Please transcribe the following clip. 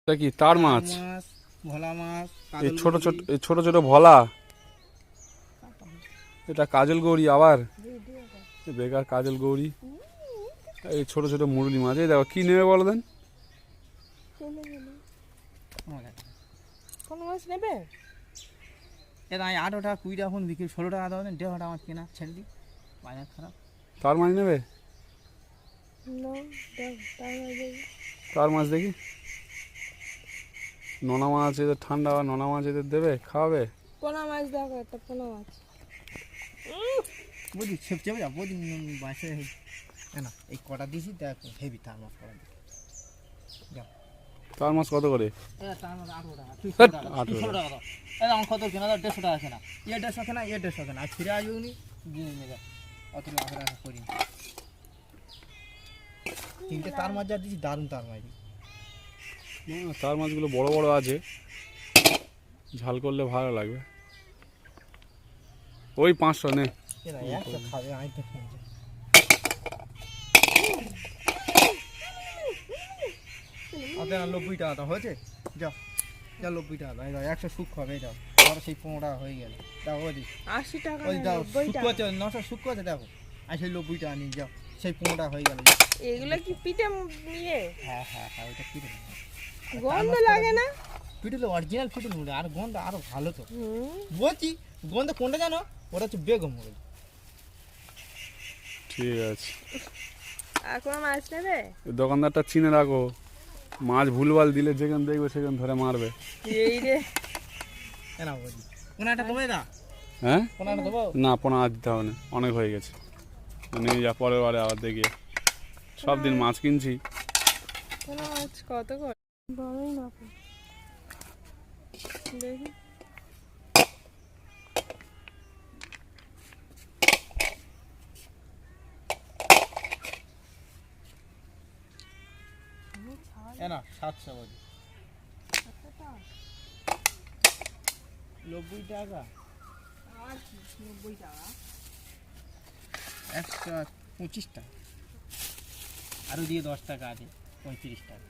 এটা কি তার মাছ? ভোলা মাছ, এই ছোট ছোট ভোলা। এটা কাজল গৌরী আবার বেকার কাজল গৌরী। এই ছোট ছোট মুরলি মাছ। এই দেখো কি নেবে বলো দেন। কোন মাছ নেবে? এটা 8 টাকা 20 টাকা এখন বিক্রি, 16 টাকা দাও, 1.5 টাকা মাছ কেনা, ছেড়ে দিই, বাজার খারাপ। তার মাছ নেবে? তার মাছ দেখি। নোনা মাছ এদের ঠান্ডা, নোনা মাছ এদের দেবে, খাওয়াবে। পোনা মাছ দেখো, একটা পোনা মাছ বুঝি চেপে যাও, বুঝি বাসে না এই কটা দিছি, দেখো হেভি তার মাছ কটা দিছি। তার মাছ কত করে? তার মাছ 8 টাকা, 8 টাকা দাও। এটা আমার কত কেনা দাও, 150 টাকা কেনা, 150 কেনা, 150 কেনা, আর ফিরে আসুনি দিয়ে নেবে, অত লাখ টাকা করি। তিনটে তার মাছ যা দিছি, দারুণ তার মাছ। তার মাছগুলো বড় বড় আছে, ঝাল করলে ভালো লাগবে। ওই 500 নে। এরা 100 খাবে, আমি তো কিনছি। আচ্ছা 90 টাকা দাও, হয়েছে? যাও যাও 90 টাকা দাও, এই দাও 100 শুক হবে, এই দাও আমার সেই 15 টাকা হয়ে গেল। দাও ওই 80 টাকা ওই দাও 90 শুক টাকা। করছে, 900 শুক করছে, দেখো আর সেই 90 টাকা নিয়ে যাও, সেই 15 টাকা হয়ে গেল। এগুলো কি পিঠে নিয়ে? হ্যাঁ হ্যাঁ হ্যাঁ, ওইটা পিটে গন্ধ লাগে না? পিটে অরিজিনাল পিটে মুড়ে, আর গন্ধ আরো ভালো তো হুম, বলছি। গন্ধ কোনটা জানো? ওটা হচ্ছে বেগম মুড়ে। ঠিক আছে। আর কোনো মাছ নেবে? এই দোকানদারটা চিনে রাখো, মাছ ভুলভাল দিলে যেখানে দেখবে সেখানে ধরে মারবে। এই রে, না বলছি কোনটা দেবো না, হ্যাঁ কোনটা দেবো না, পোনা আর দিতে হবে না, অনেক হয়ে গেছে। নিয়ে যা, পরের বারে আবার দেখি। সব দিন মাছ কিনছি। কোনো মাছ কত করে? বড়ই না দেখি। না 700 বলছি। 90 টাকা, 90 টাকা। 125 টাকা, আরো দিয়ে 10 টাকা আছে, 35 টাকা।